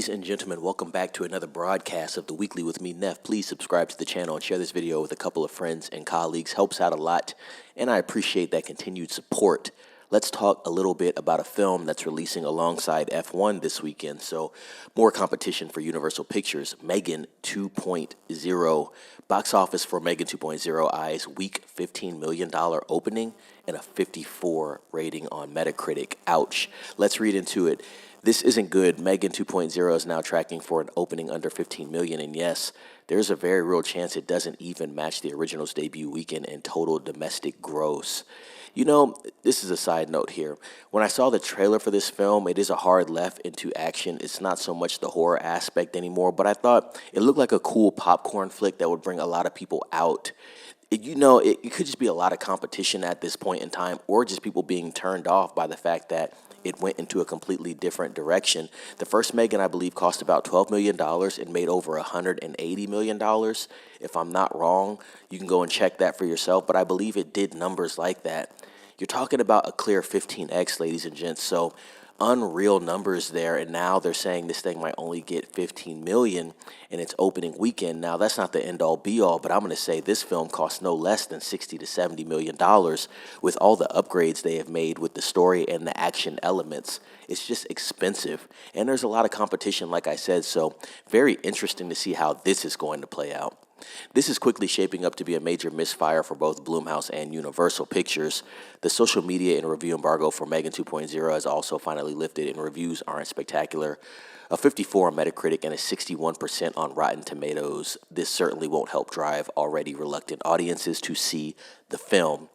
Ladies and gentlemen, welcome back to another broadcast of The Weekly with me, Neff. Please subscribe to the channel and share this video with a couple of friends and colleagues. Helps out a lot, and I appreciate that continued support. Let's talk a little bit about a film that's releasing alongside F1 this weekend, so more competition for Universal Pictures. M3GAN 2.0. Box office for M3GAN 2.0 eyes week $15 million opening and a 54 rating on Metacritic. Ouch. Let's read into it. This isn't good. M3GAN 2.0 is now tracking for an opening under 15 million, and yes, there's a very real chance it doesn't even match the original's debut weekend in total domestic gross. You know, this is a side note here. When I saw the trailer for this film, it is a hard left into action. It's not so much the horror aspect anymore, but I thought it looked like a cool popcorn flick that would bring a lot of people out. It could just be a lot of competition at this point in time, or just people being turned off by the fact that it went into a completely different direction. The first M3GAN, I believe, cost about $12 million and made over $180 million. If I'm not wrong, you can go and check that for yourself, but I believe it did numbers like that. You're talking about a clear 15x, ladies and gents, so unreal numbers there, and now they're saying this thing might only get 15 million in its opening weekend. Now, that's not the end-all be-all, but I'm going to say this film costs no less than 60 to 70 million dollars with all the upgrades they have made with the story and the action elements. It's just expensive, and there's a lot of competition, like I said, so very interesting to see how this is going to play out. This is quickly shaping up to be a major misfire for both Blumhouse and Universal Pictures. The social media and review embargo for M3GAN 2.0 has also finally lifted, and reviews aren't spectacular. A 54 on Metacritic and a 61% on Rotten Tomatoes. This certainly won't help drive already reluctant audiences to see the film.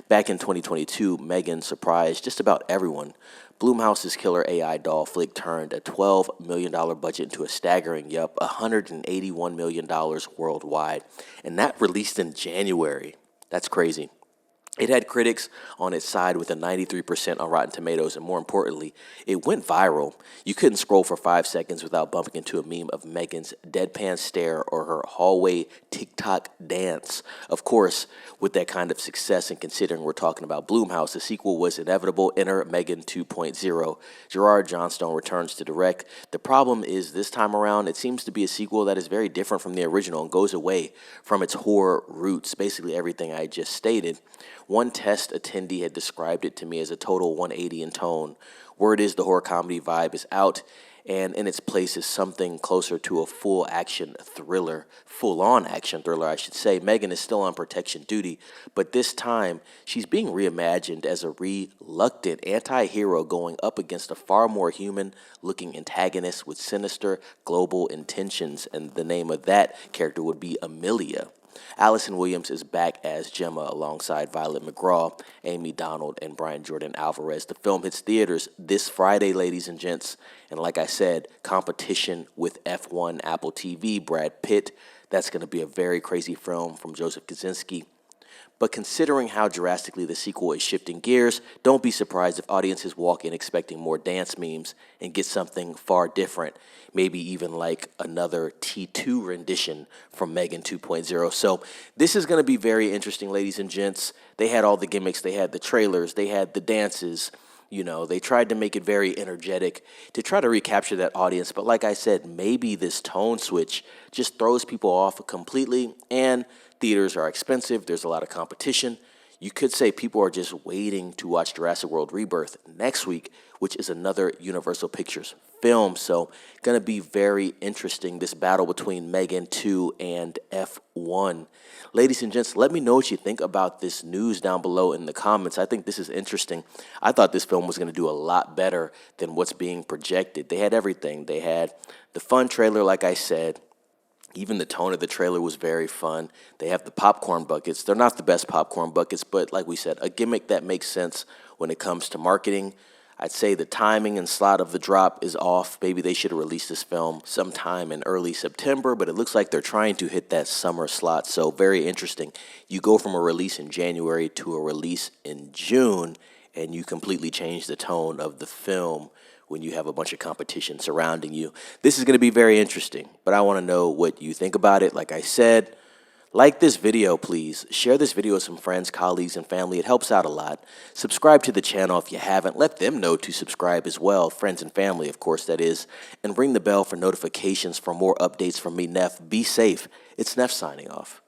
Back in 2022, M3GAN surprised just about everyone. Blumhouse's killer AI doll flick turned a $12 million budget into a staggering, $181 million worldwide. And that released in January. That's crazy. It had critics on its side with a 93% on Rotten Tomatoes, and more importantly, it went viral. You couldn't scroll for 5 seconds without bumping into a meme of M3GAN's deadpan stare or her hallway TikTok dance. Of course, with that kind of success, and considering we're talking about Blumhouse, the sequel was inevitable. Enter M3GAN 2.0. Gerard Johnstone returns to direct. The problem is this time around, it seems to be a sequel that is very different from the original and goes away from its horror roots, basically everything I just stated. One test attendee had described it to me as a total 180 in tone. Word is the horror comedy vibe is out, and in its place is something closer to a full-on action thriller, I should say. M3GAN is still on protection duty, but this time she's being reimagined as a reluctant anti-hero going up against a far more human-looking antagonist with sinister global intentions, and the name of that character would be Amelia. Allison Williams is back as Gemma alongside Violet McGraw, Amy Donald, and Brian Jordan Alvarez. The film hits theaters this Friday, ladies and gents. And like I said, competition with F1, Apple TV, Brad Pitt. That's going to be a very crazy film from Joseph Kosinski. But considering how drastically the sequel is shifting gears, don't be surprised if audiences walk in expecting more dance memes and get something far different, maybe even like another T2 rendition from M3GAN 2.0. So this is going to be very interesting, ladies and gents. They had all the gimmicks, they had the trailers, they had the dances. You know, they tried to make it very energetic to try to recapture that audience. But like I said, maybe this tone switch just throws people off completely, and theaters are expensive. There's a lot of competition. You could say people are just waiting to watch Jurassic World Rebirth next week, which is another Universal Pictures film. So going to be very interesting, this battle between M3GAN 2 and F1. Ladies and gents, let me know what you think about this news down below in the comments. I think this is interesting. I thought this film was going to do a lot better than what's being projected. They had everything. They had the fun trailer, like I said. Even the tone of the trailer was very fun. They have the popcorn buckets. They're not the best popcorn buckets, but like we said, a gimmick that makes sense when it comes to marketing. I'd say the timing and slot of the drop is off. Maybe they should have released this film sometime in early September, but it looks like they're trying to hit that summer slot. So very interesting. You go from a release in January to a release in June, and you completely change the tone of the film when you have a bunch of competition surrounding you. This is going to be very interesting, but I want to know what you think about it. Like I said, Like this video, please. Share this video with some friends, colleagues, and family. It helps out a lot. Subscribe to the channel if you haven't. Let them know to subscribe as well, friends and family, of course, that is. And ring the bell for notifications for more updates from me, Neff. Be safe. It's Neff signing off.